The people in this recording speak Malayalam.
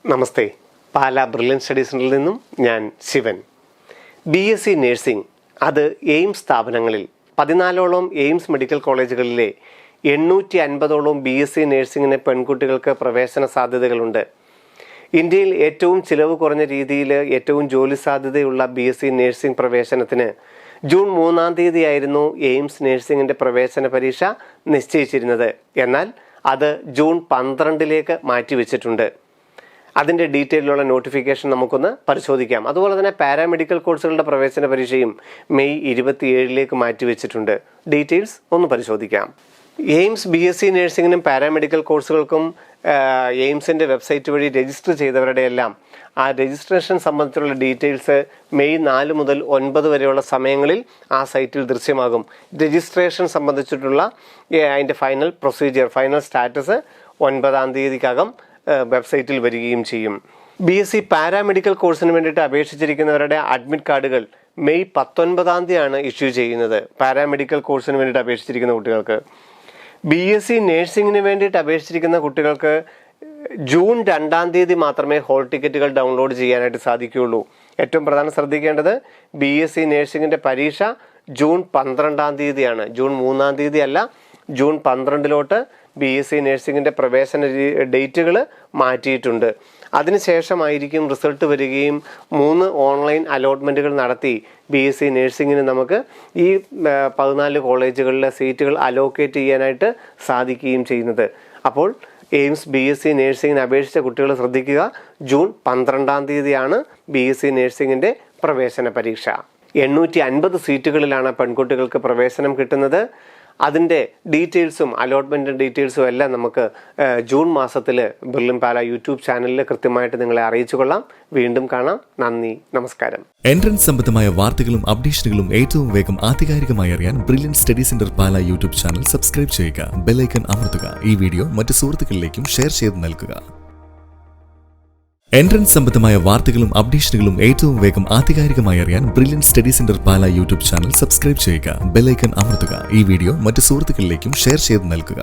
നമസ്തേ. പാലാ ബ്രില്യൻ സ്റ്റഡി സെൻ്ററിൽ നിന്നും ഞാൻ ശിവൻ. BSc നേഴ്സിംഗ് അത് എയിംസ് സ്ഥാപനങ്ങളിൽ 14ഓളം എയിംസ് മെഡിക്കൽ കോളേജുകളിലെ 850ഓളം BSc നേഴ്സിംഗിന് പെൺകുട്ടികൾക്ക് പ്രവേശന സാധ്യതകളുണ്ട്. ഇന്ത്യയിൽ ഏറ്റവും ചിലവ് കുറഞ്ഞ രീതിയിൽ ഏറ്റവും ജോലി സാധ്യതയുള്ള BSc നേഴ്സിംഗ് പ്രവേശനത്തിന് ജൂൺ 3-ാം തീയതിയായിരുന്നു എയിംസ് നേഴ്സിംഗിൻ്റെ പ്രവേശന പരീക്ഷ നിശ്ചയിച്ചിരുന്നത്. എന്നാൽ അത് ജൂൺ 12-ലേക്ക് മാറ്റിവെച്ചിട്ടുണ്ട്. അതിൻ്റെ ഡീറ്റെയിലുള്ള നോട്ടിഫിക്കേഷൻ നമുക്കൊന്ന് പരിശോധിക്കാം. അതുപോലെ തന്നെ പാരാമെഡിക്കൽ കോഴ്സുകളുടെ പ്രവേശന പരീക്ഷയും മെയ് 27-ലേക്ക് മാറ്റിവെച്ചിട്ടുണ്ട്. ഡീറ്റെയിൽസ് ഒന്ന് പരിശോധിക്കാം. എയിംസ് BSc നേഴ്സിംഗിനും പാരാമെഡിക്കൽ കോഴ്സുകൾക്കും എയിംസിൻ്റെ വെബ്സൈറ്റ് വഴി രജിസ്റ്റർ ചെയ്തവരുടെ എല്ലാം ആ രജിസ്ട്രേഷൻ സംബന്ധിച്ചുള്ള ഡീറ്റെയിൽസ് മെയ് 4 മുതൽ 9 വരെയുള്ള സമയങ്ങളിൽ ആ സൈറ്റിൽ ദൃശ്യമാകും. രജിസ്ട്രേഷൻ സംബന്ധിച്ചിട്ടുള്ള അതിൻ്റെ ഫൈനൽ പ്രൊസീജിയർ, ഫൈനൽ സ്റ്റാറ്റസ് 9-ാം തീയതിക്കകം വെബ്സൈറ്റിൽ വരികയും ചെയ്യും. BSc പാരാമെഡിക്കൽ കോഴ്സിന് വേണ്ടിയിട്ട് അപേക്ഷിച്ചിരിക്കുന്നവരുടെ അഡ്മിറ്റ് കാർഡുകൾ മെയ് 19-ാം തീയതിയാണ് ഇഷ്യൂ ചെയ്യുന്നത്. പാരാമെഡിക്കൽ കോഴ്സിന് വേണ്ടിയിട്ട് അപേക്ഷിച്ചിരിക്കുന്ന കുട്ടികൾക്ക്. BSc നേഴ്സിംഗിന് വേണ്ടിയിട്ട് അപേക്ഷിച്ചിരിക്കുന്ന കുട്ടികൾക്ക് ജൂൺ 2-ാം തീയതി മാത്രമേ ഹോൾ ടിക്കറ്റുകൾ ഡൗൺലോഡ് ചെയ്യാനായിട്ട് സാധിക്കുകയുള്ളൂ. ഏറ്റവും പ്രധാനം ശ്രദ്ധിക്കേണ്ടത് BSc നേഴ്സിംഗിൻ്റെ പരീക്ഷ ജൂൺ 12-ാം തീയതിയാണ്. ജൂൺ 3-ാം തീയതി അല്ല, ജൂൺ 12-ലോട്ട് BSc നേഴ്സിംഗിൻ്റെ പ്രവേശന ഡേറ്റുകൾ മാറ്റിയിട്ടുണ്ട്. അതിനുശേഷമായിരിക്കും റിസൾട്ട് വരികയും 3 ഓൺലൈൻ അലോട്ട്മെൻറ്റുകൾ നടത്തി BSc നേഴ്സിംഗിന് നമുക്ക് ഈ 14 കോളേജുകളിലെ സീറ്റുകൾ അലോക്കേറ്റ് ചെയ്യാനായിട്ട് സാധിക്കുകയും ചെയ്യുന്നത്. അപ്പോൾ എയിംസ് BSc നേഴ്സിംഗിന് അപേക്ഷിച്ച കുട്ടികൾ ശ്രദ്ധിക്കുക, ജൂൺ 12-ാം തീയതിയാണ് BSc നേഴ്സിംഗിൻ്റെ പ്രവേശന പരീക്ഷ. 850 സീറ്റുകളിലാണ് പെൺകുട്ടികൾക്ക് പ്രവേശനം കിട്ടുന്നത്. അതിൻ്റെ ഡീറ്റെയിൽസും അലോട്ട്മെൻറ്റ് ഡീറ്റെയിൽസും എല്ലാം നമുക്ക് ജൂൺ മാസത്തിൽ ബ്രില്യൻ പാല യൂട്യൂബ് ചാനലിൽ കൃത്യമായിട്ട് നിങ്ങളെ അറിയിച്ചു കൊള്ളാം. വീണ്ടും കാണാം. നന്ദി, നമസ്കാരം. എൻട്രൻസ് സംബന്ധമായ വാർത്തകളും അപ്ഡേഷനുകളും ഏറ്റവും വേഗം ആധികാരികമായി അറിയാൻ ബ്രില്യൻ സ്റ്റഡി സെന്റർ പാല യൂട്യൂബ് ചാനൽ സബ്സ്ക്രൈബ് ചെയ്യുക. ബെല്ലൈക്കൺ അമർത്തുക. ഈ വീഡിയോ മറ്റു സുഹൃത്തുക്കളിലേക്കും ഷെയർ ചെയ്ത് നൽകുക. എൻട്രൻസ് സംബന്ധമായ വാർത്തകളും അപ്ഡേഷനുകളും ഏറ്റവും വേഗം ആധികാരികമായി അറിയാൻ ബ്രില്യൻ സ്റ്റഡി സെന്റർ പാല യൂട്യൂബ് ചാനൽ സബ്സ്ക്രൈബ് ചെയ്യുക. ബെല്ലൈക്കൺ അമർത്തുക. ഈ വീഡിയോ മറ്റു സുഹൃത്തുക്കളിലേക്കും ഷെയർ ചെയ്ത് നൽകുക.